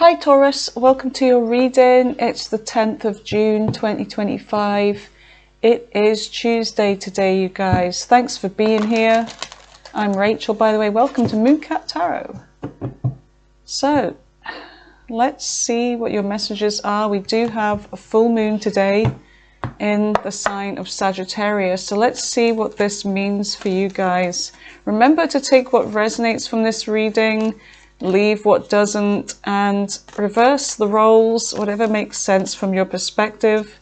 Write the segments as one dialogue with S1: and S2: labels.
S1: Hi Taurus, welcome to your reading. It's the 10th of June 2025. It is Tuesday today, you guys. Thanks for being here. I'm Rachel, by the way. Welcome to Mooncat Tarot. So, let's see what your messages are. We do have a full moon today in the sign of Sagittarius. So let's see what this means for you guys. Remember to take what resonates from this reading, leave what doesn't, and reverse the roles, whatever makes sense from your perspective.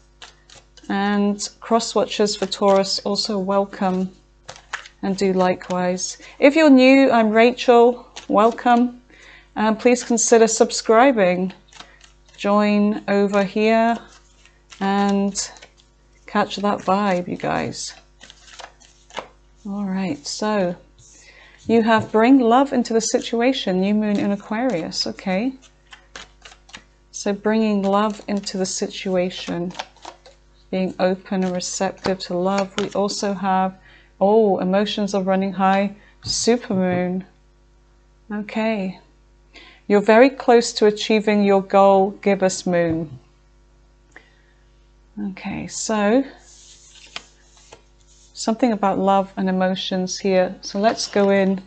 S1: And cross watchers for Taurus, also welcome, and do likewise. If you're new, I'm Rachel, welcome, and please consider subscribing. Join over here and catch that vibe, you guys. All right, so you have bring love into the situation, new moon in Aquarius, okay. So bringing love into the situation, being open and receptive to love. We also have, oh, emotions are running high, supermoon. Okay. You're very close to achieving your goal, gibbous moon. Okay, so something about love and emotions here. So let's go in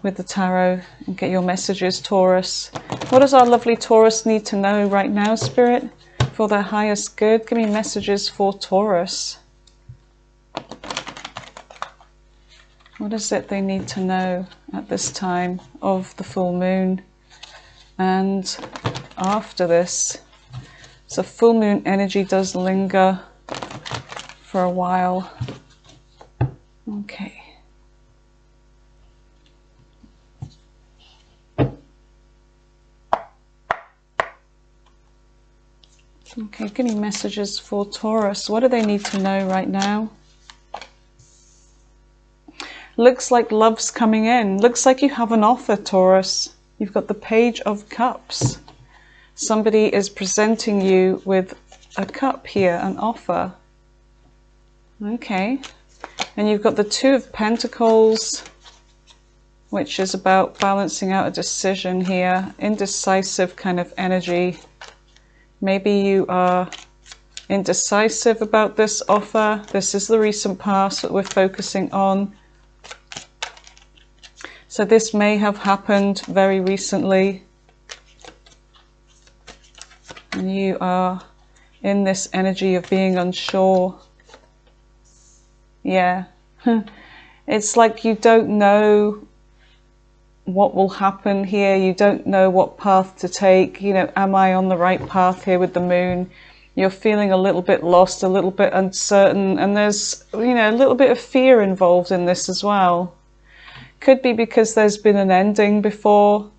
S1: with the tarot and get your messages, Taurus. What does our lovely Taurus need to know right now, Spirit, for their highest good? Give me messages for Taurus. What is it they need to know at this time of the full moon and after this? So full moon energy does linger for a while. Okay. Okay, give me messages for Taurus. What do they need to know right now? Looks like love's coming in. Looks like you have an offer, Taurus. You've got the Page of Cups. Somebody is presenting you with a cup here, an offer. Okay. And you've got the Two of Pentacles, which is about balancing out a decision here. Indecisive kind of energy. Maybe you are indecisive about this offer. This is the recent past that we're focusing on. So this may have happened very recently. And you are in this energy of being unsure. Yeah. It's like you don't know what will happen here. You don't know what path to take. You know, am I on the right path here with the moon? You're feeling a little bit lost, a little bit uncertain. And there's, you know, a little bit of fear involved in this as well. Could be because there's been an ending before.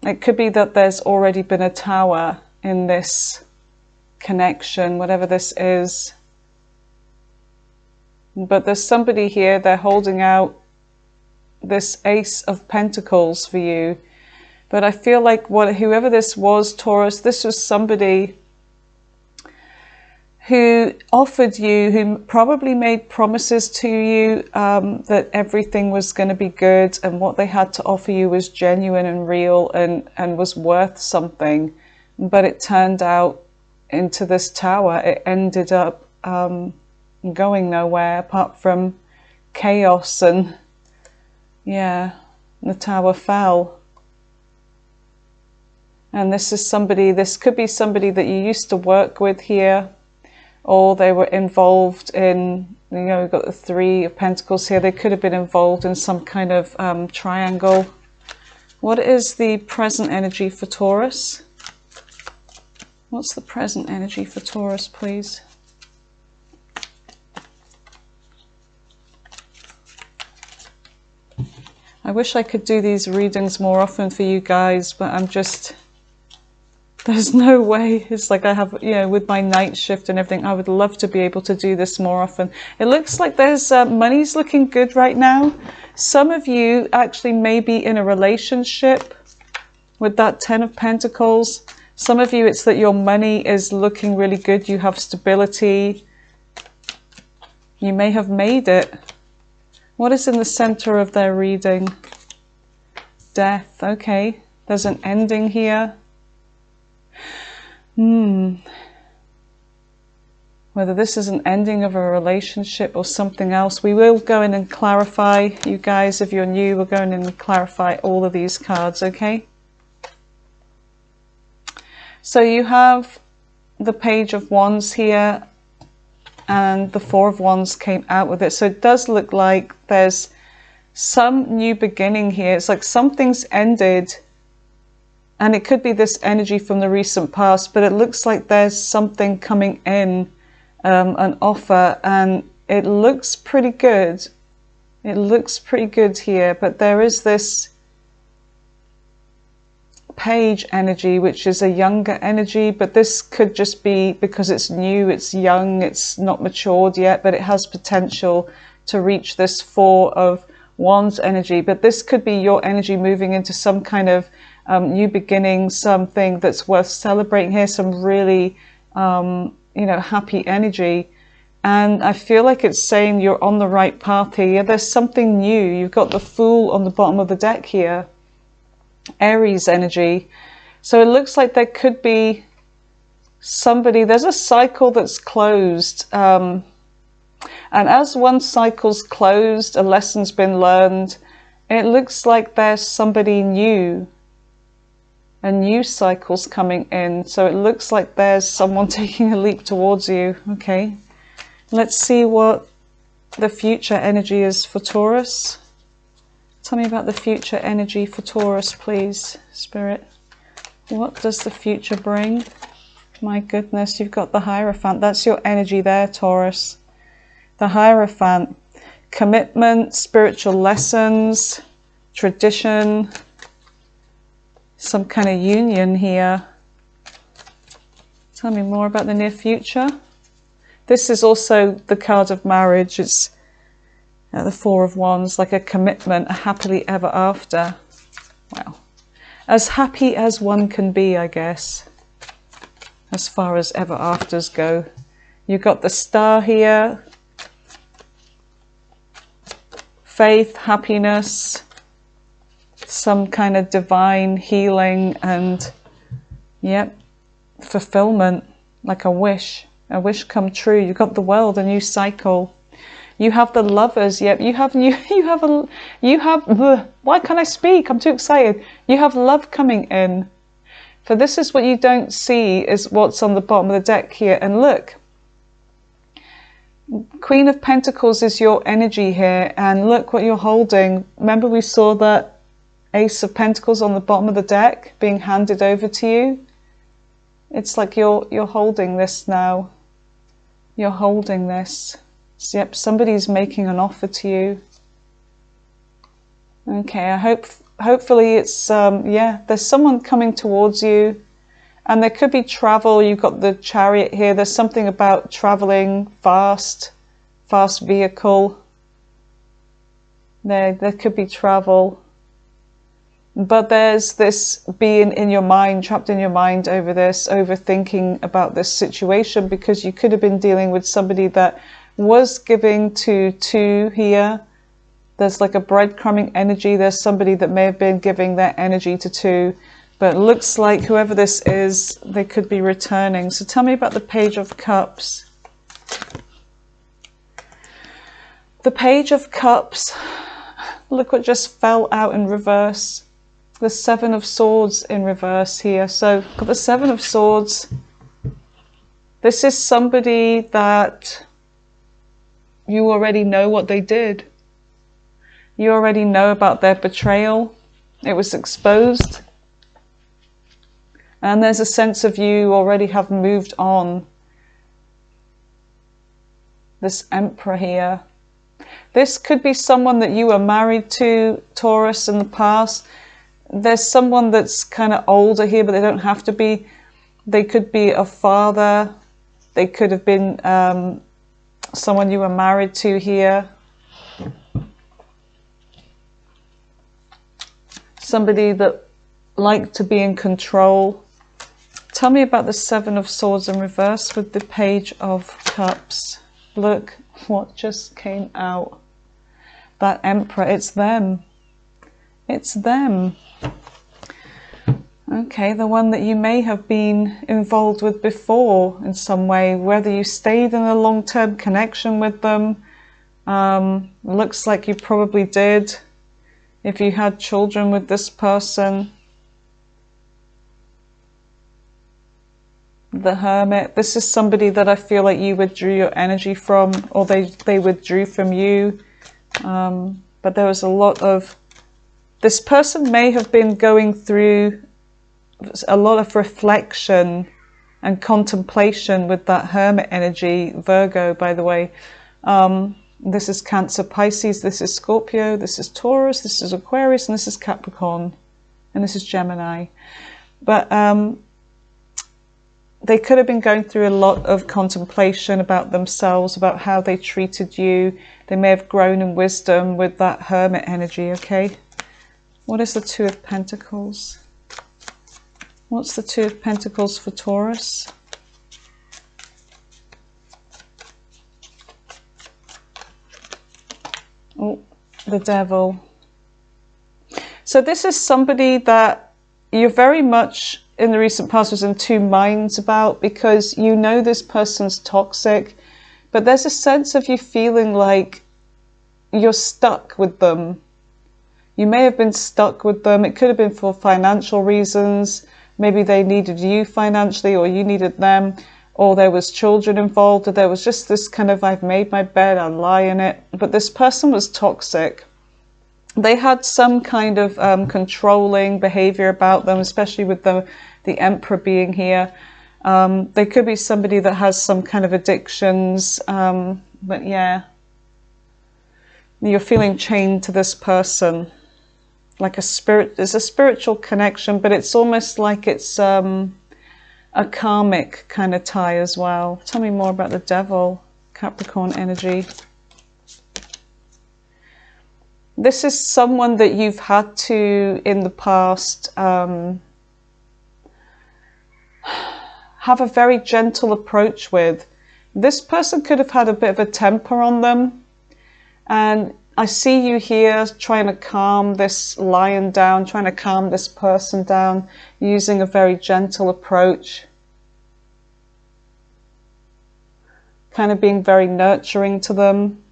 S1: It could be that there's already been a tower in this connection, whatever this is. But there's somebody here, they're holding out this Ace of Pentacles for you. But I feel like whoever this was, Taurus, this was somebody who offered you, who probably made promises to you that everything was going to be good, and what they had to offer you was genuine and real and was worth something. But it turned out into this tower. It ended up going nowhere apart from chaos, and yeah, the tower fell. And this is somebody, this could be somebody that you used to work with here, or they were involved in, you know, we've got the Three of Pentacles here. They could have been involved in some kind of triangle. What is the present energy for Taurus? What's the present energy for Taurus, please? I wish I could do these readings more often for you guys, but I'm just, there's no way. It's like I have, you know, with my night shift and everything, I would love to be able to do this more often. It looks like there's money's looking good right now. Some of you actually may be in a relationship with that Ten of Pentacles. Some of you, it's that your money is looking really good. You have stability. You may have made it. What is in the center of their reading? Death. Okay. There's an ending here. Whether this is an ending of a relationship or something else. We will go in and clarify, you guys, if you're new, we're going in and clarify all of these cards, okay? So you have the Page of Wands here, and the Four of Wands came out with it. So it does look like there's some new beginning here. It's like something's ended, and it could be this energy from the recent past, but it looks like there's something coming in, an offer, and it looks pretty good. It looks pretty good here, but there is this Page energy, which is a younger energy, but this could just be because it's new, it's young, it's not matured yet, but it has potential to reach this Four of Wands energy. But this could be your energy moving into some kind of new beginning, something that's worth celebrating here, some really you know, happy energy. And I feel like it's saying you're on the right path here. Yeah, there's something new. You've got the Fool on the bottom of the deck here, Aries energy. So it looks like there could be somebody, there's a cycle that's closed, and as one cycle's closed, a lesson's been learned, it looks like there's somebody new, a new cycle's coming in. So it looks like there's someone taking a leap towards you. Okay, let's see what the future energy is for Taurus. Tell me about the future energy for Taurus, please, Spirit. What does the future bring? My goodness, you've got the Hierophant. That's your energy there, Taurus. The Hierophant. Commitment, spiritual lessons, tradition, some kind of union here. Tell me more about the near future. This is also the card of marriage. It's the Four of Wands, like a commitment, a happily ever after. Well, as happy as one can be, I guess, as far as ever afters go. You've got the Star here. Faith, happiness, some kind of divine healing, and yep, fulfillment, like a wish come true. You've got the World, a new cycle. You have the Lovers. Yep, why can't I speak? I'm too excited. You have love coming in. For this is what you don't see, is what's on the bottom of the deck here. And look, Queen of Pentacles is your energy here, and look what you're holding. Remember we saw that Ace of Pentacles on the bottom of the deck being handed over to you? It's like you're holding this now. You're holding this. So, yep, somebody's making an offer to you. Okay, hopefully it's yeah, there's someone coming towards you, and there could be travel. You've got the Chariot here. There's something about traveling fast vehicle. There could be travel. But there's this being in your mind, trapped in your mind over this, overthinking about this situation, because you could have been dealing with somebody that was giving to two here. There's like a breadcrumbing energy. There's somebody that may have been giving their energy to two, but it looks like whoever this is, they could be returning. So tell me about the Page of Cups. The Page of Cups, look what just fell out in reverse. The Seven of Swords in reverse here. So got the Seven of Swords. This is somebody that you already know what they did. You already know about their betrayal. It was exposed. And there's a sense of you already have moved on. This Emperor here. This could be someone that you were married to, Taurus, in the past. There's someone that's kind of older here, but they don't have to be. They could be a father. They could have been someone you were married to here. Somebody that liked to be in control. Tell me about the Seven of Swords in reverse with the Page of Cups. Look what just came out. That Emperor, it's them. It's them. Okay, the one that you may have been involved with before in some way, whether you stayed in a long-term connection with them. Looks like you probably did if you had children with this person. The Hermit. This is somebody that I feel like you withdrew your energy from, or they withdrew from you. But there was a lot of... This person may have been going through a lot of reflection and contemplation with that Hermit energy. Virgo, by the way. This is Cancer, Pisces, this is Scorpio, this is Taurus, this is Aquarius, and this is Capricorn, and this is Gemini. But they could have been going through a lot of contemplation about themselves, about how they treated you. They may have grown in wisdom with that Hermit energy, okay? What is the Two of Pentacles? What's the Two of Pentacles for Taurus? Oh, the Devil. So this is somebody that you're very much in the recent past was in two minds about, because you know this person's toxic, but there's a sense of you feeling like you're stuck with them. You may have been stuck with them. It could have been for financial reasons. Maybe they needed you financially, or you needed them, or there was children involved, or there was just this kind of, I've made my bed, I'll lie in it. But this person was toxic. They had some kind of controlling behavior about them, especially with the Emperor being here. They could be somebody that has some kind of addictions. But yeah, you're feeling chained to this person. Like a spirit, it's a spiritual connection, but it's almost like it's a karmic kind of tie as well. Tell me more about the Devil, Capricorn energy. This is someone that you've had to, in the past, have a very gentle approach with. This person could have had a bit of a temper on them. And I see you here trying to calm this lion down, trying to calm this person down, using a very gentle approach. Kind of being very nurturing to them.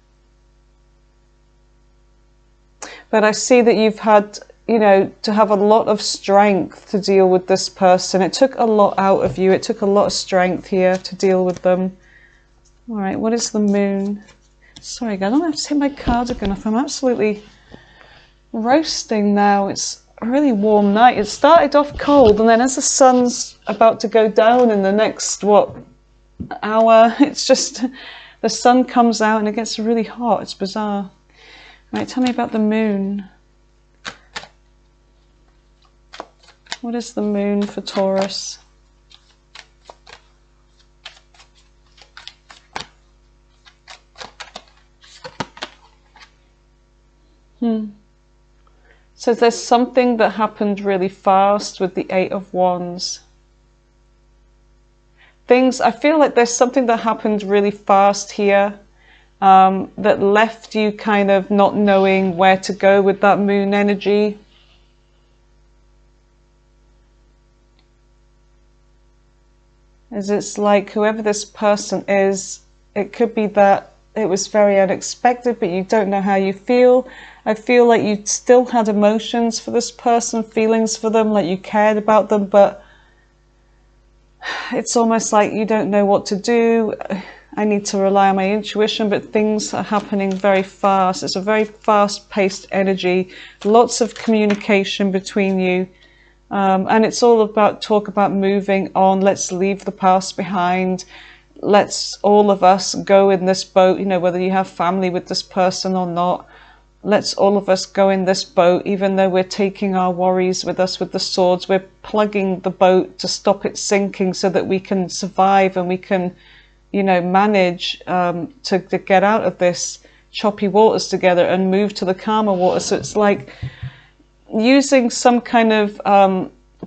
S1: But I see that you've had, you know, to have a lot of strength to deal with this person. It took a lot out of you. It took a lot of strength here to deal with them. All right, what is the Moon? Sorry, guys, I don't have to take my cardigan off. I'm absolutely roasting now. It's a really warm night. It started off cold, and then as the sun's about to go down in the next, what, hour, it's just, the sun comes out and it gets really hot. It's bizarre. Right, tell me about the Moon. What is the Moon for Taurus? So there's something that happened really fast with the Eight of Wands. I feel like there's something that happened really fast here that left you kind of not knowing where to go with that Moon energy. As it's like whoever this person is, it could be that it was very unexpected, but you don't know how you feel. I feel like you still had emotions for this person, feelings for them, like you cared about them, but it's almost like you don't know what to do. I need to rely on my intuition, but things are happening very fast. It's a very fast-paced energy, lots of communication between you. And it's all about talk about moving on. Let's leave the past behind. Let's all of us go in this boat, you know, whether you have family with this person or not. Let's all of us go in this boat, even though we're taking our worries with us with the swords. We're plugging the boat to stop it sinking so that we can survive and we can, you know, manage to get out of this choppy waters together and move to the calmer waters. So it's like using some kind of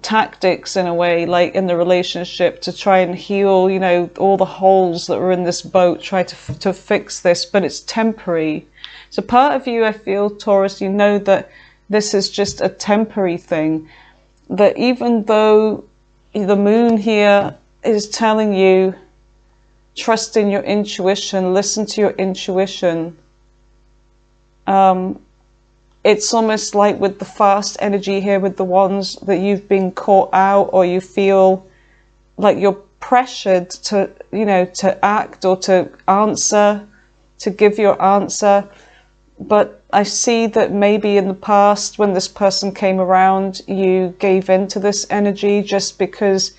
S1: tactics in a way, like in the relationship, to try and heal, you know, all the holes that were in this boat, try to fix this, but it's temporary. So part of you, I feel, Taurus, you know that this is just a temporary thing. that even though the moon here is telling you, trust in your intuition, listen to your intuition, it's almost like with the fast energy here with the wands, that you've been caught out, or you feel like you're pressured to, you know, to act or to answer, to give your answer. But I see that maybe in the past, when this person came around, you gave in to this energy just because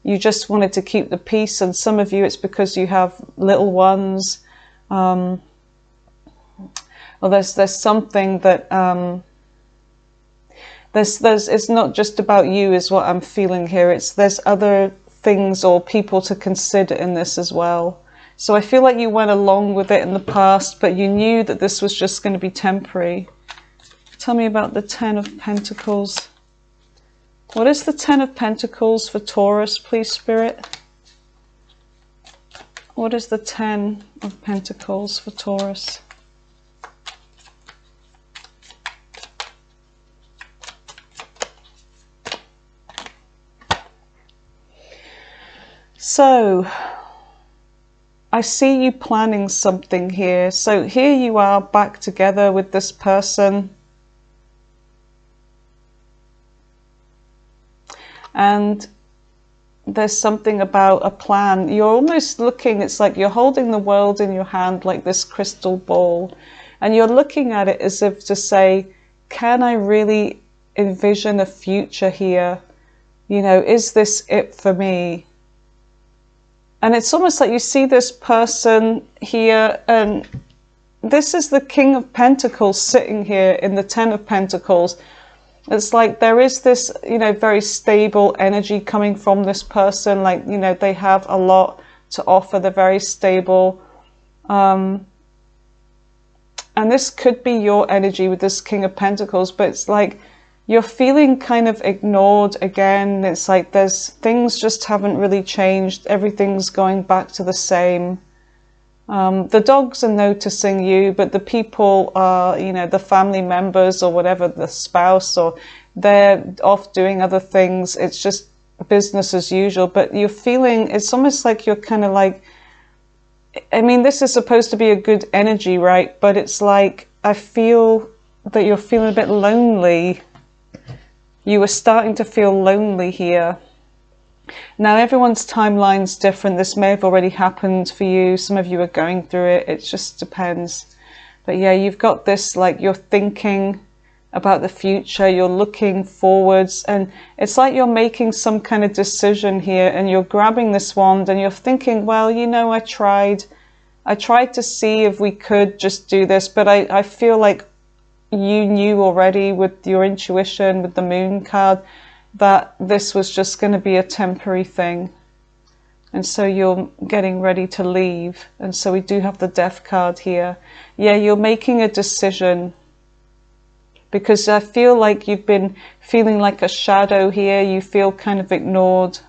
S1: you just wanted to keep the peace. And some of you, it's because you have little ones. Well, there's something that it's not just about you, is what I'm feeling here. There's other things or people to consider in this as well. So I feel like you went along with it in the past, but you knew that this was just going to be temporary. Tell me about the Ten of Pentacles. What is the Ten of Pentacles for Taurus, please, Spirit? What is the Ten of Pentacles for Taurus? So, I see you planning something here. So here you are back together with this person. And there's something about a plan. You're almost looking, it's like you're holding the world in your hand like this crystal ball. And you're looking at it as if to say, can I really envision a future here? You know, is this it for me? And it's almost like you see this person here, and this is the King of Pentacles sitting here in the Ten of Pentacles. It's like there is this, you know, very stable energy coming from this person. Like, you know, they have a lot to offer. They're very stable. And this could be your energy with this King of Pentacles, but it's like you're feeling kind of ignored again. It's like there's things just haven't really changed. Everything's going back to the same. The dogs are noticing you, but the people are, you know, the family members or whatever, the spouse, or they're off doing other things. It's just business as usual. But you're feeling, it's almost like you're kind of like, I mean, this is supposed to be a good energy, right? But it's like, I feel that you're feeling a bit lonely. You were starting to feel lonely here. Now, everyone's timeline's different. This may have already happened for you. Some of you are going through it. It just depends. But yeah, you've got this, like, you're thinking about the future. You're looking forwards. And it's like you're making some kind of decision here. And you're grabbing this wand and you're thinking, well, you know, I tried to see if we could just do this. But I feel like you knew already with your intuition, with the Moon card, that this was just going to be a temporary thing. And so you're getting ready to leave. And so we do have the Death card here. Yeah, you're making a decision. Because I feel like you've been feeling like a shadow here. You feel kind of ignored.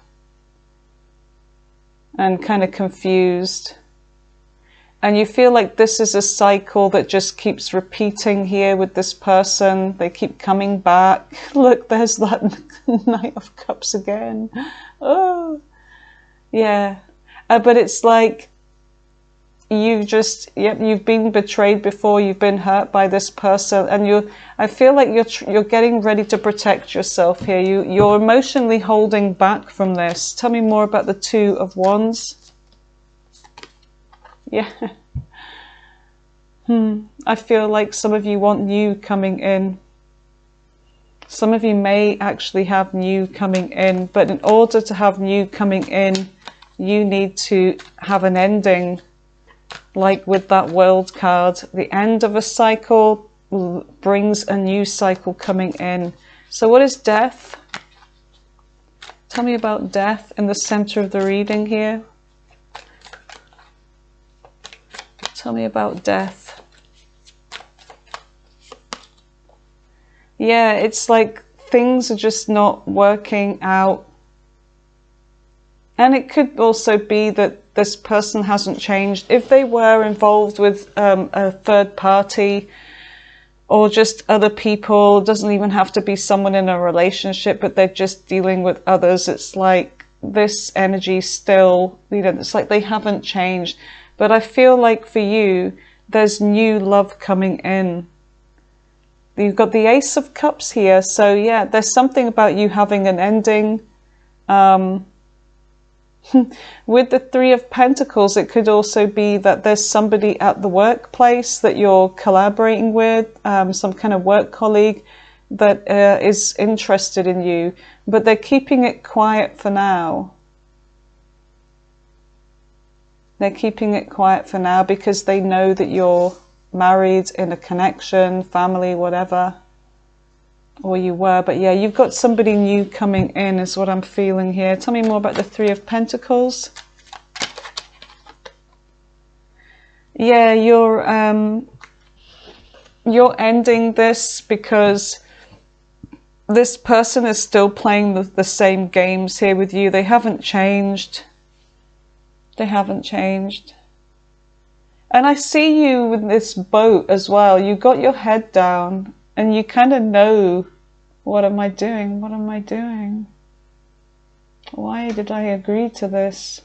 S1: And kind of confused. And you feel like this is a cycle that just keeps repeating here with this person. They keep coming back. Look, there's that Knight of Cups again. Oh, yeah. But it's like you've just, yep, you've been betrayed before. You've been hurt by this person, and I feel like you're getting ready to protect yourself here. You're emotionally holding back from this. Tell me more about the Two of Wands. Yeah. I feel like some of you want new coming in. Some of you may actually have new coming in, but in order to have new coming in, you need to have an ending, like with that World card. The end of a cycle brings a new cycle coming in. So what is death? Tell me about death in the center of the reading here. Tell me about death. Yeah, it's like things are just not working out. And it could also be that this person hasn't changed. If they were involved with a third party, or just other people. It doesn't even have to be someone in a relationship, but they're just dealing with others. It's like this energy still, you know, it's like they haven't changed. But I feel like for you, there's new love coming in. You've got the Ace of Cups here. So yeah, there's something about you having an ending. With the Three of Pentacles, it could also be that there's somebody at the workplace that you're collaborating with, some kind of work colleague that is interested in you, but they're keeping it quiet for now. They're keeping it quiet for now because they know that you're married, in a connection, family, whatever. Or you were, but yeah, you've got somebody new coming in is what I'm feeling here. Tell me more about the Three of Pentacles. Yeah, you're ending this because this person is still playing the same games here with you. They haven't changed. They haven't changed. And I see you with this boat as well. You got your head down. And you kind of know, what am I doing? What am I doing? Why did I agree to this?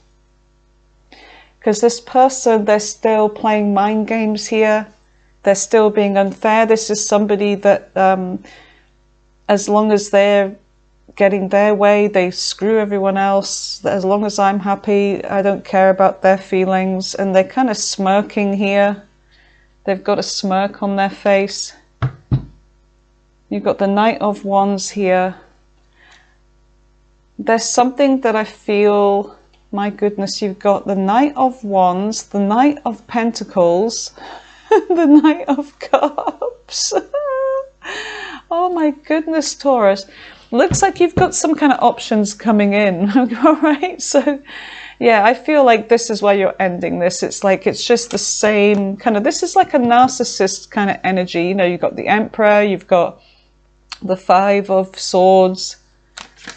S1: Because this person, they're still playing mind games here. They're still being unfair. This is somebody that, as long as they're getting their way, they screw everyone else. As long as I'm happy, I don't care about their feelings. And they're kind of smirking here. They've got a smirk on their face. You've got the Knight of Wands here. There's something that I feel, my goodness, you've got the Knight of Wands, the Knight of Pentacles, the Knight of Cups. Oh my goodness, Taurus. Looks like you've got some kind of options coming in. All right, so yeah, I feel like this is why you're ending this. It's like, it's just the same kind of, this is like a narcissist kind of energy. You know, you've got the Emperor, you've got the Five of Swords.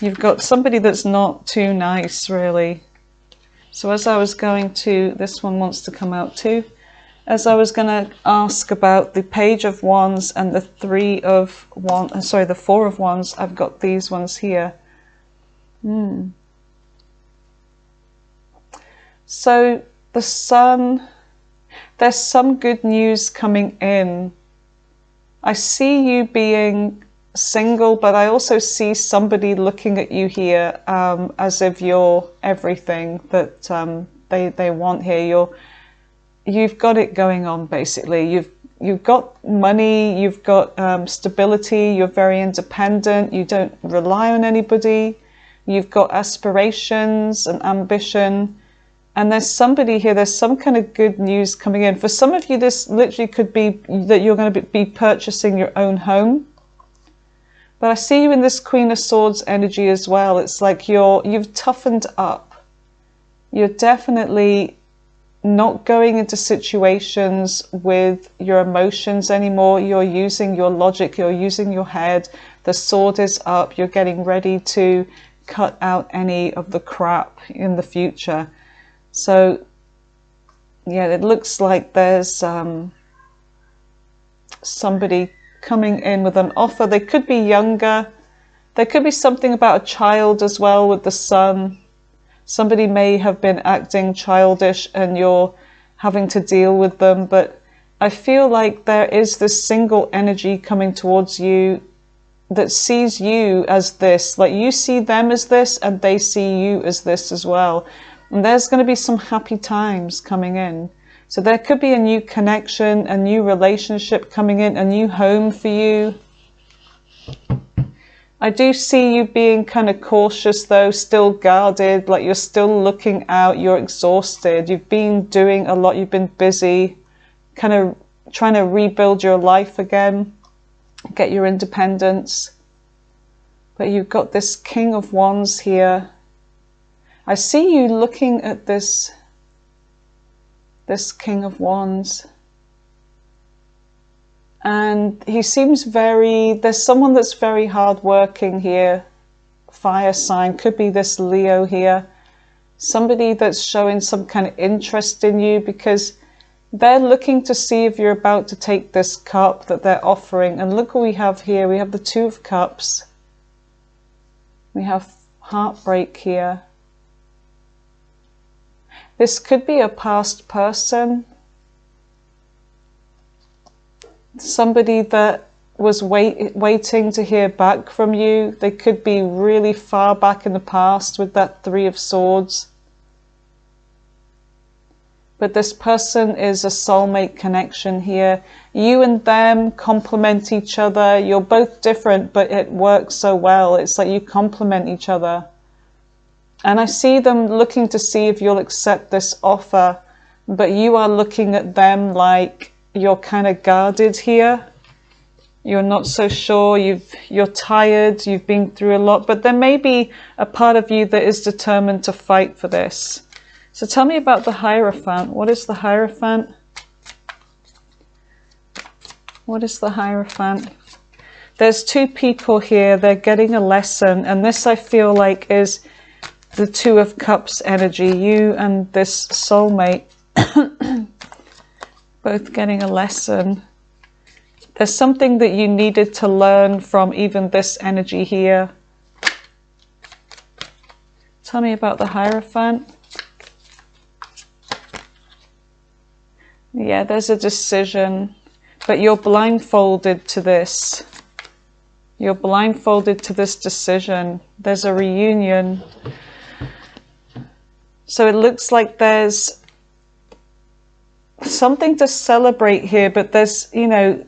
S1: You've got somebody that's not too nice, really. So as I was going to, this one wants to come out too. As I was going to ask about the Page of Wands and the the Four of Wands, I've got these ones here. So the Sun, there's some good news coming in. I see you being single, but I also see somebody looking at you here as if you're everything that they want here. You've got it going on, basically. You've got money, you've got stability, you're very independent, you don't rely on anybody, you've got aspirations and ambition, and there's somebody here, there's some kind of good news coming in. For some of you, this literally could be that you're going to be purchasing your own home. But I see you in this Queen of Swords energy as well. It's like you've toughened up. You're definitely not going into situations with your emotions anymore. You're using your logic, you're using your head. The sword is up. You're getting ready to cut out any of the crap in the future. So yeah, it looks like there's somebody coming in with an offer. They could be younger. There could be something about a child as well with the Sun. Somebody may have been acting childish and you're having to deal with them, but I feel like there is this single energy coming towards you that sees you as this. Like, you see them as this and they see you as this as well. And there's going to be some happy times coming in. So there could be a new connection, a new relationship coming in, a new home for you. I do see you being kind of cautious though, still guarded, like you're still looking out, you're exhausted, you've been doing a lot, you've been busy, kind of trying to rebuild your life again, get your independence. But you've got this King of Wands here. I see you looking at this King of Wands, and he seems there's someone that's very hardworking here, fire sign, could be this Leo here, somebody that's showing some kind of interest in you, because They're looking to see if you're about to take this cup that they're offering. And look what we have here. We have the Two of Cups. We have heartbreak here. This could be a past person. Somebody that was waiting to hear back from you. They could be really far back in the past with that Three of Swords. But this person is a soulmate connection here. You and them complement each other. You're both different, but it works so well. It's like you complement each other. And I see them looking to see if you'll accept this offer, but you are looking at them like you're kind of guarded here. You're not so sure, you're tired, you've been through a lot, but there may be a part of you that is determined to fight for this. So tell me about the Hierophant. What is the Hierophant? What is the Hierophant? There's two people here, they're getting a lesson, and this I feel like is the Two of Cups energy. You and this soulmate both getting a lesson. There's something that you needed to learn from even this energy here. Tell me about the Hierophant. Yeah, there's a decision, but you're blindfolded to this. You're blindfolded to this decision. There's a reunion. So it looks like there's something to celebrate here, but there's, you know,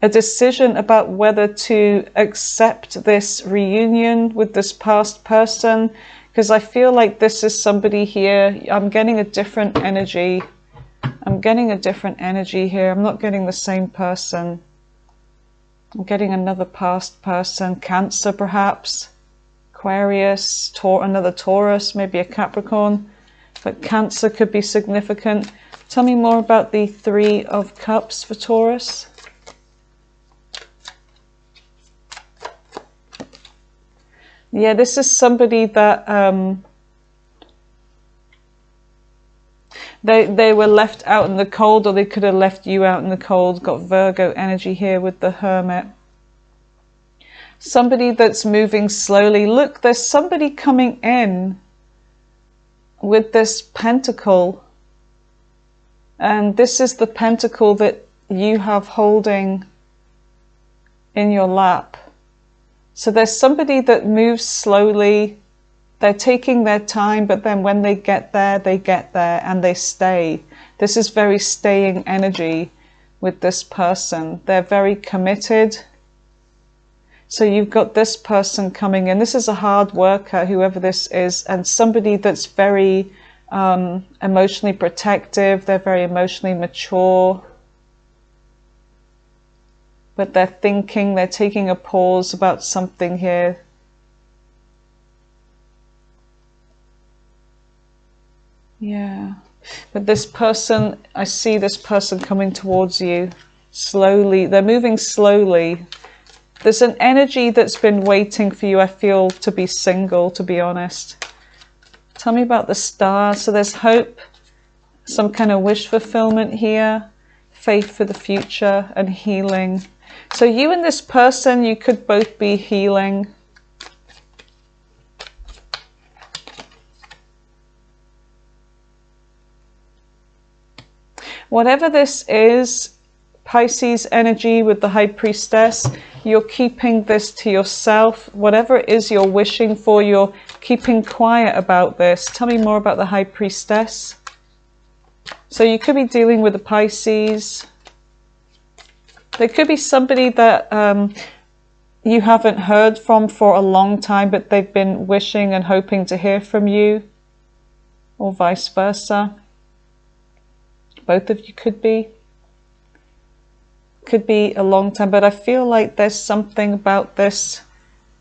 S1: a decision about whether to accept this reunion with this past person, because I feel like this is somebody here. I'm getting a different energy. I'm getting a different energy here. I'm not getting the same person. I'm getting another past person. Cancer, perhaps. Aquarius, another Taurus, maybe a Capricorn. But Cancer could be significant. Tell me more about the Three of Cups for Taurus. Yeah, this is somebody that they were left out in the cold, or they could have left you out in the cold. Got Virgo energy here with the Hermit. Somebody that's moving slowly. Look, there's somebody coming in with this Pentacle. And this is the Pentacle that you have holding in your lap. So there's somebody that moves slowly. They're taking their time, but then when they get there and they stay. This is very staying energy with this person. They're very committed. So you've got this person coming in. This is a hard worker, whoever this is, and somebody that's very emotionally protective. They're very emotionally mature. But they're thinking, they're taking a pause about something here. Yeah, but this person, I see this person coming towards you slowly. They're moving slowly. There's an energy that's been waiting for you, I feel, to be single, to be honest. Tell me about the Star. So there's hope, some kind of wish fulfillment here, faith for the future, and healing. So you and this person, you could both be healing. Whatever this is, Pisces energy with the High Priestess, you're keeping this to yourself. Whatever it is you're wishing for, you're keeping quiet about this. Tell me more about the High Priestess. So you could be dealing with the Pisces. There could be somebody that you haven't heard from for a long time, but they've been wishing and hoping to hear from you, or vice versa. Both of you could be a long time, but I feel like there's something about this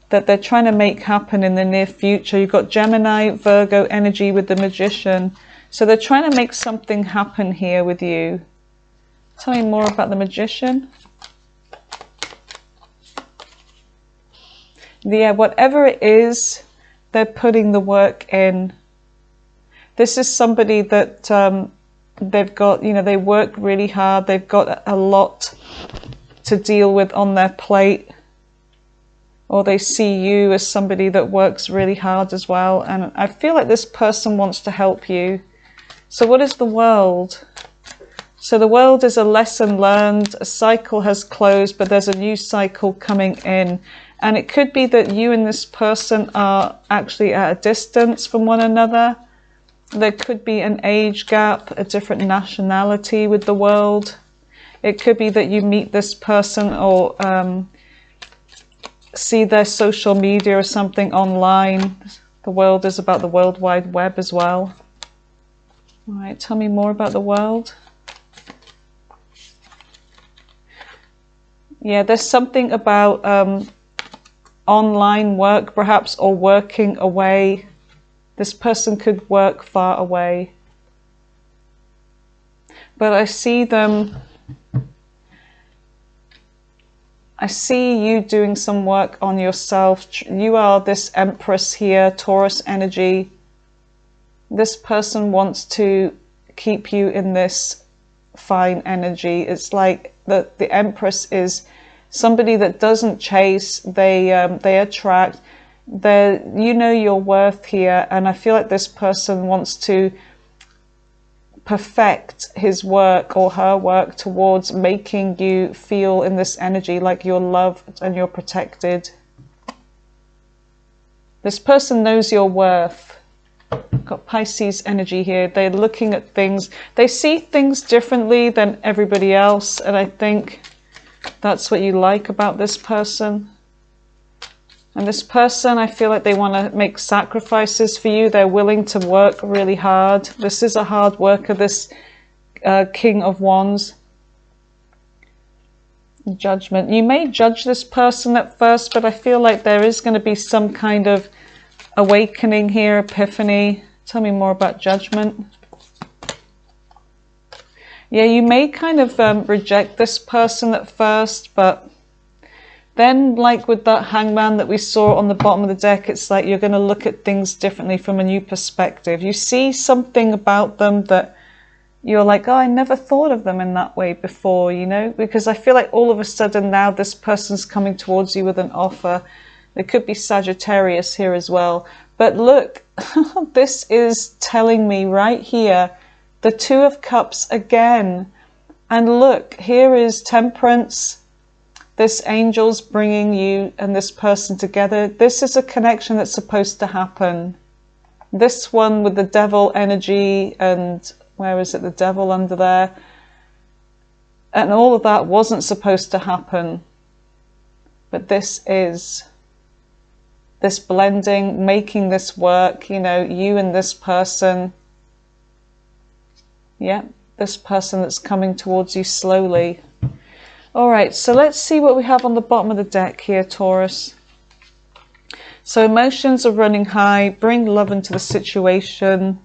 S1: that they're trying to make happen in the near future. You've got Gemini, Virgo energy with the Magician. So they're trying to make something happen here with you. Tell me more about the Magician. Yeah, whatever it is, they're putting the work in. This is somebody that they've got, you know, they work really hard. They've got a lot to deal with on their plate. Or they see you as somebody that works really hard as well. And I feel like this person wants to help you. So what is the world? So the world is a lesson learned. A cycle has closed, but there's a new cycle coming in. And it could be that you and this person are actually at a distance from one another. There could be an age gap, a different nationality with the world. It could be that you meet this person or see their social media or something online. The world is about the World Wide Web as well. All right, tell me more about the world. Yeah, there's something about online work perhaps, or working away. This person could work far away. But I see them, I see you doing some work on yourself. You are this Empress here, Taurus energy. This person wants to keep you in this fine energy. It's like the Empress is somebody that doesn't chase, they attract. You know your worth here, and I feel like this person wants to perfect his work or her work towards making you feel in this energy like you're loved and you're protected. This person knows your worth. Got Pisces energy here. They're looking at things. They see things differently than everybody else, and I think that's what you like about this person. And this person, I feel like they want to make sacrifices for you. They're willing to work really hard. This is a hard worker, this King of Wands. Judgment. You may judge this person at first, but I feel like there is going to be some kind of awakening here, epiphany. Tell me more about Judgment. Yeah, you may kind of reject this person at first, but then, like with that Hangman that we saw on the bottom of the deck, it's like you're going to look at things differently from a new perspective. You see something about them that you're like, oh, I never thought of them in that way before, you know? Because I feel like all of a sudden now this person's coming towards you with an offer. There could be Sagittarius here as well. But look, this is telling me right here, the Two of Cups again. And look, here is Temperance. This angel's bringing you and this person together. This is a connection that's supposed to happen. This one with the devil energy, and where is it, the devil under there? And all of that wasn't supposed to happen. But this is, this blending, making this work, you know, you and this person. Yeah, this person that's coming towards you slowly. All right, so let's see what we have on the bottom of the deck here, Taurus. So emotions are running high. Bring love into the situation.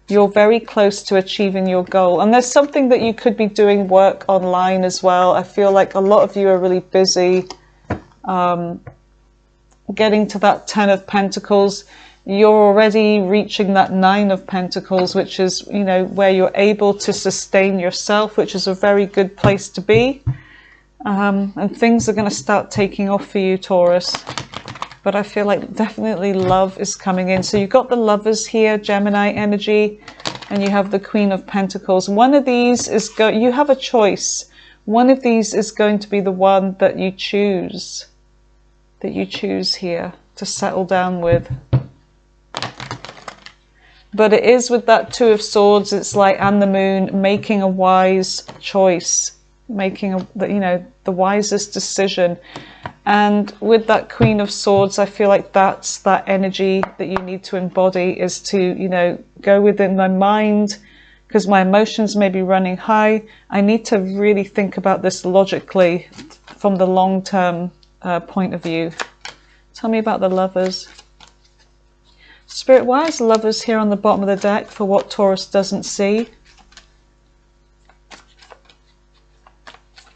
S1: You're very close to achieving your goal. And there's something that you could be doing work online as well. I feel like a lot of you are really busy getting to that 10 of Pentacles. You're already reaching that 9 of Pentacles, which is, you know, where you're able to sustain yourself, which is a very good place to be. And things are going to start taking off for you, Taurus. But I feel like definitely love is coming in. So you've got the Lovers here, Gemini energy, and you have the Queen of Pentacles. One of these is you have a choice. One of these is going to be the one that you choose. That you choose here to settle down with. But it is with that Two of Swords, it's like, and the Moon, making a wise choice. Making the wisest decision. And with that Queen of Swords, I feel like that's that energy that you need to embody, is to, you know, go within my mind, because my emotions may be running high. I need to really think about this logically from the long-term point of view. Tell me about the Lovers. Spirit, why is Lovers here on the bottom of the deck for what Taurus doesn't see?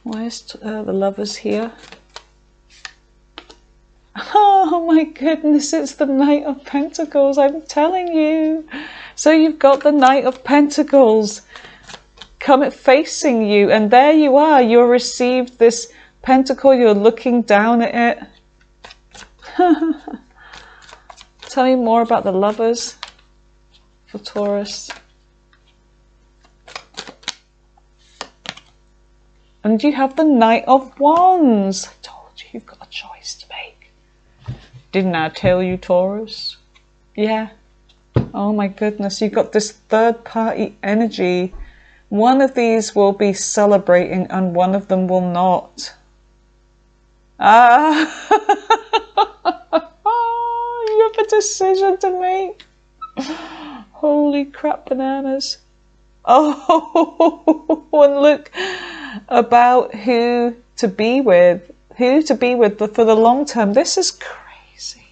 S1: Why is the Lovers here? Oh my goodness, it's the Knight of Pentacles, I'm telling you. So you've got the Knight of Pentacles. come facing you, and there you are. You're received this pentacle. You're looking down at it. Tell me more about the lovers for Taurus. And you have the Knight of Wands. I told you, you've got a choice to make. Didn't I tell you, Taurus? Yeah. Oh my goodness, you've got this third party energy. One of these will be celebrating and one of them will not. Ah, you have a decision to make. Holy crap bananas. Oh, and look about who to be with. Who to be with for the long term. This is crazy.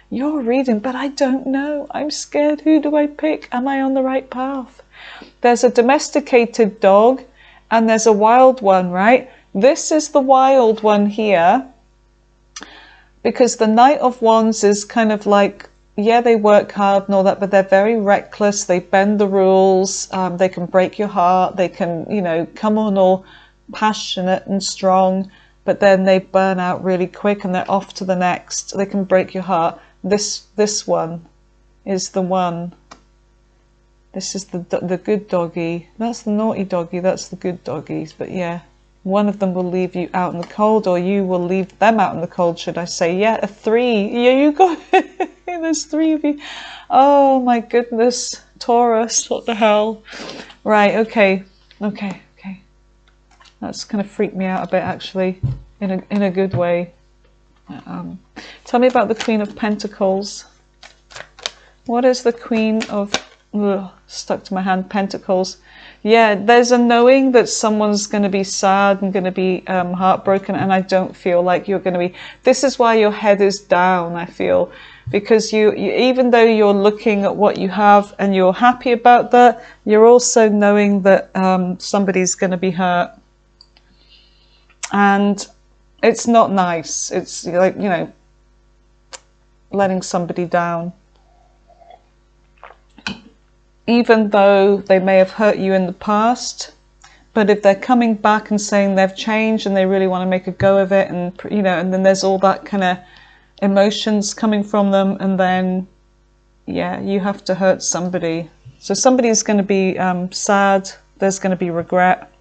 S1: You're reading, but I don't know. I'm scared. Who do I pick? Am I on the right path? There's a domesticated dog and there's a wild one, right? This is the wild one here, because the Knight of Wands is kind of like, yeah, they work hard and all that, but they're very reckless. They bend the rules. They can break your heart. They can, you know, come on all passionate and strong, but then they burn out really quick and they're off to the next. They can break your heart. This one is the one. This is the good doggy. That's the naughty doggy. That's the good doggies. But yeah, one of them will leave you out in the cold, or you will leave them out in the cold, should I say. Yeah, a three. Yeah, you got it. There's three of you. Oh my goodness. Taurus, what the hell? Right, okay. Okay. That's kind of freaked me out a bit, actually, in a good way. Tell me about the Queen of Pentacles. What is the Queen of... Ugh, stuck to my hand, Pentacles. Yeah, there's a knowing that someone's going to be sad and going to be heartbroken, and I don't feel like you're going to be. This is why your head is down, I feel, because you even though you're looking at what you have and you're happy about that, you're also knowing that somebody's going to be hurt, and it's not nice. It's like, you know, letting somebody down. Even though they may have hurt you in the past, but if they're coming back and saying they've changed and they really want to make a go of it, and you know, and then there's all that kind of emotions coming from them, and then yeah, you have to hurt somebody. So somebody's going to be sad, there's going to be regret,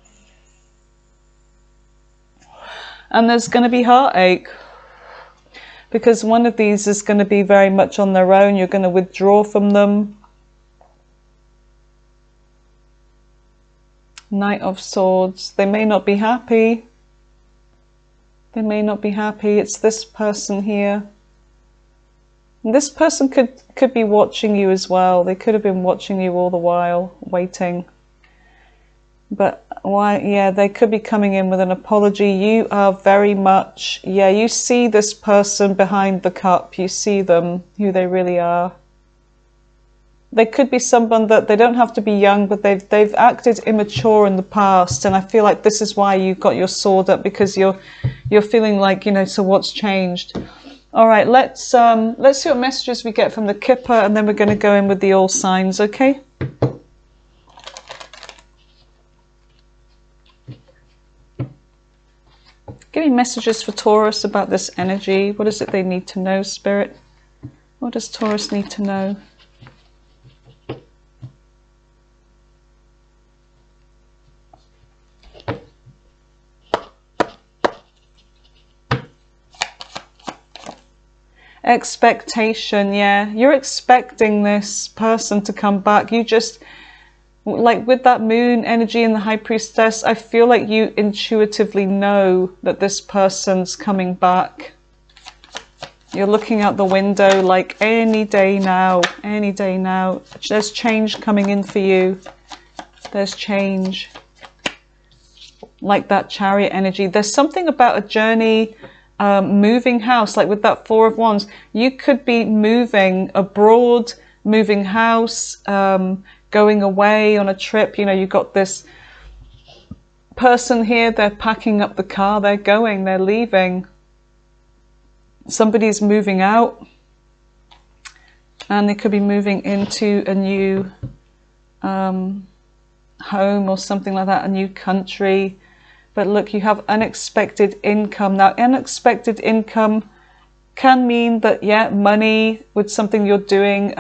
S1: and there's going to be heartache, because one of these is going to be very much on their own. You're going to withdraw from them. Knight of Swords. They may not be happy. They may not be happy. It's this person here. And this person could be watching you as well. They could have been watching you all the while, waiting. But why? Yeah, they could be coming in with an apology. You are very much, yeah, you see this person behind the cup. You see them, who they really are. They could be someone that they don't have to be young, but they've acted immature in the past, and I feel like this is why you've got your sword up, because you're feeling like, you know, so what's changed? All right, let's see what messages we get from the Kipper, and then we're going to go in with the all signs, okay? Give me messages for Taurus about this energy. What is it they need to know, Spirit? What does Taurus need to know? Expectation, yeah. You're expecting this person to come back. You just, like with that moon energy and the High Priestess, I feel like you intuitively know that this person's coming back. You're looking out the window like any day now, any day now. There's change coming in for you. There's change. Like that Chariot energy. There's something about a journey, moving house, like with that Four of Wands. You could be moving abroad, moving house, going away on a trip. You know, you've got this person here, they're packing up the car, they're going, they're leaving. Somebody's moving out, and they could be moving into a new home or something like that, a new country. But look, you have unexpected income. Now, unexpected income can mean that, yeah, money with something you're doing,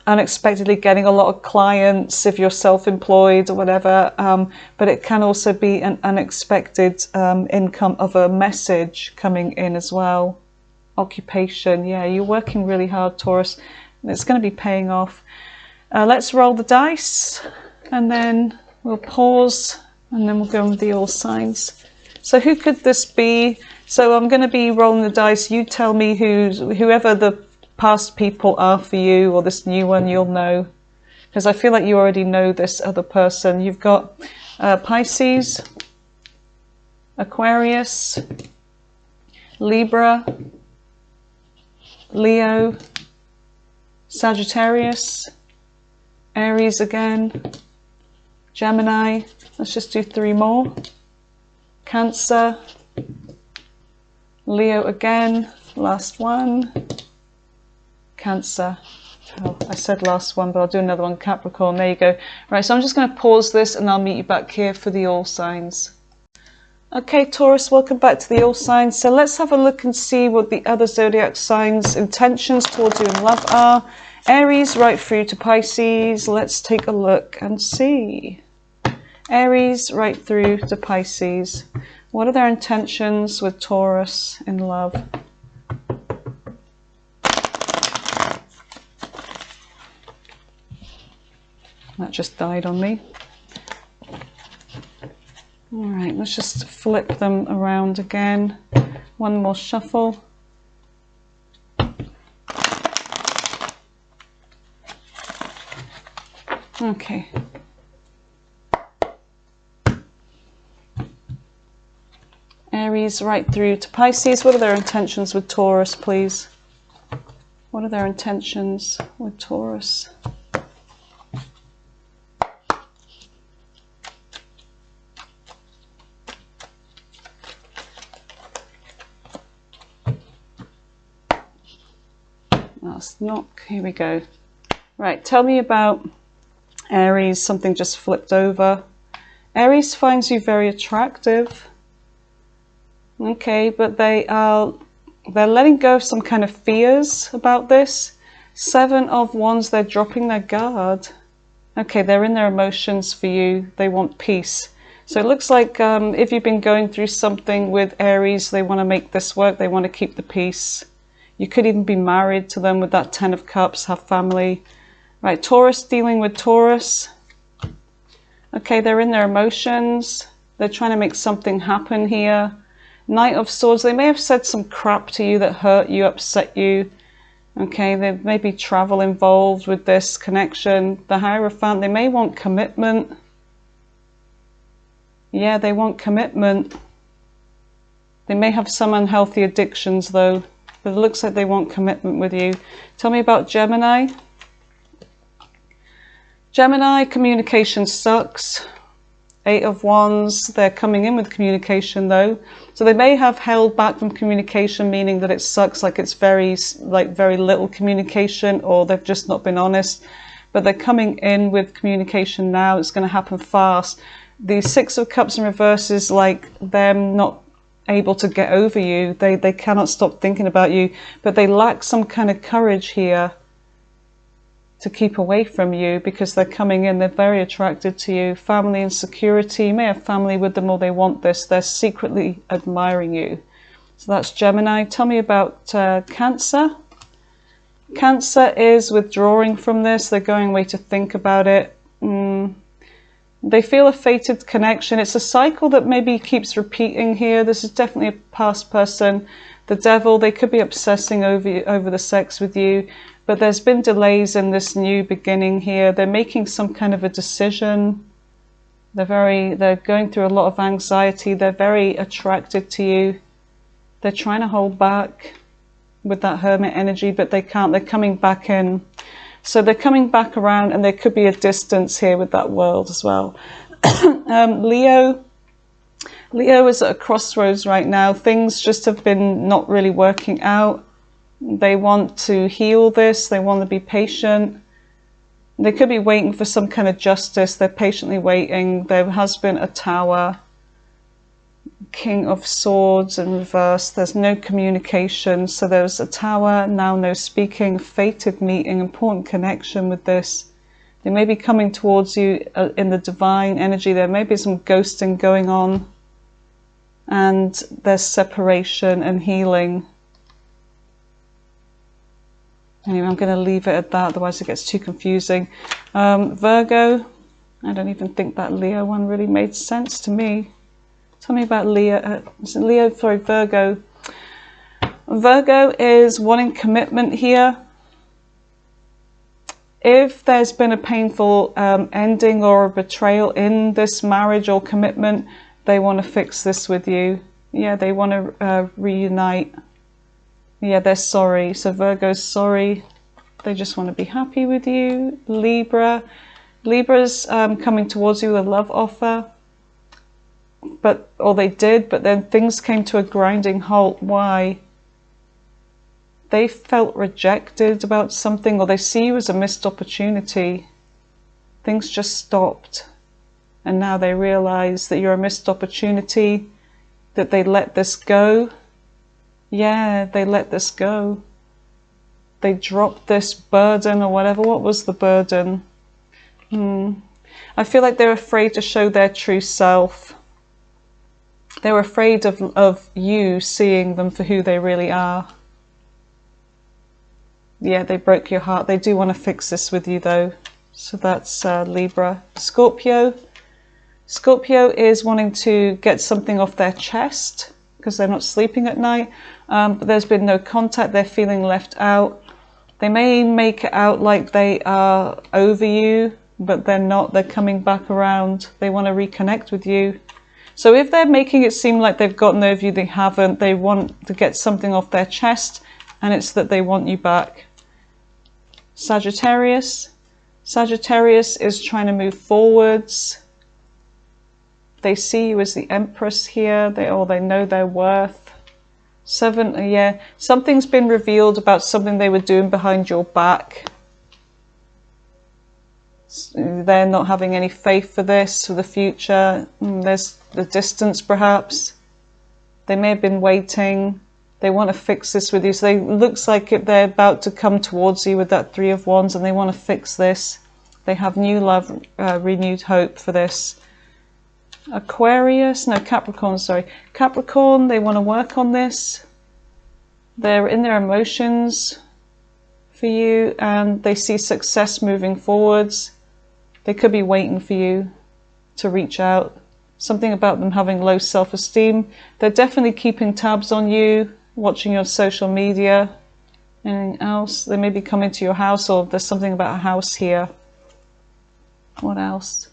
S1: unexpectedly getting a lot of clients if you're self-employed or whatever, but it can also be an unexpected income of a message coming in as well. Occupation, yeah, you're working really hard, Taurus, and it's going to be paying off. Let's roll the dice, and then we'll pause, and then we'll go with the all signs. So who could this be? So I'm going to be rolling the dice. You tell me whoever the past people are for you, or this new one, you'll know, because I feel like you already know this other person. You've got Pisces, Aquarius, Libra, Leo, Sagittarius, Aries again, Gemini. Let's just do 3 more. Cancer, Leo again, last one, Cancer. Oh, I said last one, but I'll do another one, Capricorn. There you go. Right, so I'm just going to pause this and I'll meet you back here for the all signs. Okay, Taurus, welcome back to the all signs. So let's have a look and see what the other zodiac signs' intentions towards you in love are. Aries right through to Pisces. Let's take a look and see. Aries right through to Pisces. What are their intentions with Taurus in love? That just died on me. All right, let's just flip them around again. One more shuffle. Okay. Aries right through to Pisces. What are their intentions with Taurus, please? What are their intentions with Taurus? Last knock. Here we go. Right, tell me about Aries. Something just flipped over. Aries finds you very attractive. Okay, but they're letting go of some kind of fears about this. 7 of Wands, they're dropping their guard. Okay, they're in their emotions for you. They want peace. So it looks like if you've been going through something with Aries, they want to make this work. They want to keep the peace. You could even be married to them with that 10 of Cups, have family. Right, Taurus, dealing with Taurus. Okay, they're in their emotions. They're trying to make something happen here. Knight of Swords, they may have said some crap to you that hurt you, upset you. Okay, there may be travel involved with this connection. The Hierophant, they may want commitment. Yeah, they want commitment. They may have some unhealthy addictions though. But it looks like they want commitment with you. Tell me about Gemini. Gemini, communication sucks. 8 of Wands, they're coming in with communication though. So they may have held back from communication, meaning that it sucks, like it's very little communication, or they've just not been honest. But they're coming in with communication now. It's going to happen fast. The 6 of Cups in reverse is like them not able to get over you. They cannot stop thinking about you, but they lack some kind of courage here to keep away from you because they're coming in, they're very attracted to you. Family and security, you may have family with them or they want this. They're secretly admiring you. So that's Gemini. Tell me about Cancer. Cancer is withdrawing from this. They're going away to think about it. They feel a fated connection. It's a cycle that maybe keeps repeating here. This is definitely a past person. The Devil, they could be obsessing over the sex with you, but there's been delays in this new beginning here. They're making some kind of a decision. They're going through a lot of anxiety. They're very attracted to you. They're trying to hold back with that Hermit energy, but they can't. They're coming back in. So they're coming back around, and there could be a distance here with that World as well. Leo is at a crossroads right now. Things just have been not really working out. They want to heal this. They want to be patient. They could be waiting for some kind of justice. They're patiently waiting. There has been a Tower, King of Swords in reverse. There's no communication. So there's a Tower, now no speaking, fated meeting, important connection with this. They may be coming towards you in the divine energy. There may be some ghosting going on. And there's separation and healing. Anyway, I'm going to leave it at that, otherwise it gets too confusing. Virgo, I don't even think that Leo one really made sense to me. Tell me about Leo. Virgo. Virgo is wanting commitment here. If there's been a painful ending or a betrayal in this marriage or commitment, they want to fix this with you. Yeah, they want to reunite. Yeah, they're sorry. So Virgo's sorry. They just want to be happy with you. Libra. Libra's coming towards you with a love offer. Or they did, but then things came to a grinding halt. Why? They felt rejected about something, or they see you as a missed opportunity. Things just stopped. And now they realize that you're a missed opportunity, that they let this go. Yeah, they let this go. They dropped this burden or whatever. What was the burden? I feel like they're afraid to show their true self. They're afraid of you seeing them for who they really are. Yeah, they broke your heart. They do want to fix this with you though. So that's Libra. Scorpio. Scorpio is wanting to get something off their chest because they're not sleeping at night. But there's been no contact. They're feeling left out. They may make it out like they are over you, but they're not. They're coming back around. They want to reconnect with you. So if they're making it seem like they've gotten over you, they haven't. They want to get something off their chest, and it's that they want you back. Sagittarius. Sagittarius is trying to move forwards. They see you as the Empress here. They know their worth. Seven, yeah. Something's been revealed about something they were doing behind your back. They're not having any faith for this, for the future. There's the distance perhaps. They may have been waiting. They want to fix this with you. So it looks like they're about to come towards you with that Three of Wands, and they want to fix this. They have new love, renewed hope for this. Capricorn, sorry. Capricorn, they want to work on this. They're in their emotions for you, and they see success moving forwards. They could be waiting for you to reach out. Something about them having low self-esteem. They're definitely keeping tabs on you, watching your social media. Anything else? They may be coming to your house, or there's something about a house here. What else?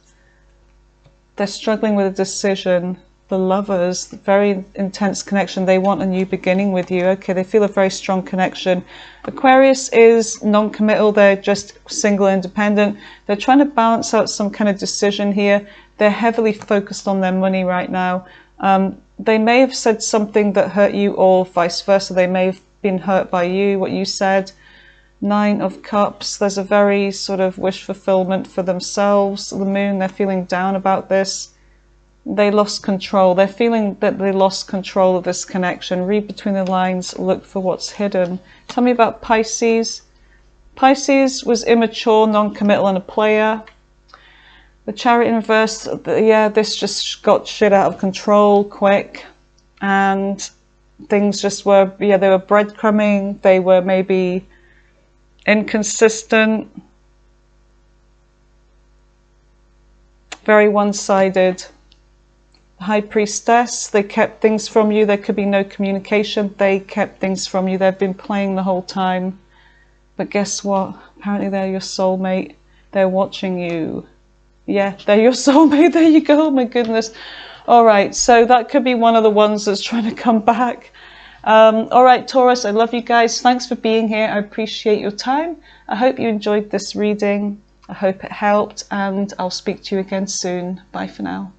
S1: They're struggling with a decision. The Lovers, very intense connection. They want a new beginning with you. Okay, they feel a very strong connection. Aquarius is non-committal. They're just single, independent. They're trying to balance out some kind of decision here. They're heavily focused on their money right now. They may have said something that hurt you, or vice versa. They may have been hurt by you, what you said. Nine of Cups. There's a very sort of wish fulfillment for themselves. The Moon, they're feeling down about this. They lost control. They're feeling that they lost control of this connection. Read between the lines. Look for what's hidden. Tell me about Pisces. Pisces was immature, non-committal, and a player. The Chariot in reverse. Yeah, this just got shit out of control quick. And things just were, yeah, they were breadcrumbing. They were maybe inconsistent. Very one-sided. High Priestess, they kept things from you. There could be no communication. They kept things from you. They've been playing the whole time. But guess what? Apparently they're your soulmate. They're watching you. Yeah, they're your soulmate. There you go. Oh my goodness. All right, so that could be one of the ones that's trying to come back. All right, Taurus, I love you guys. Thanks for being here. I appreciate your time. I hope you enjoyed this reading. I hope it helped, and I'll speak to you again soon. Bye for now.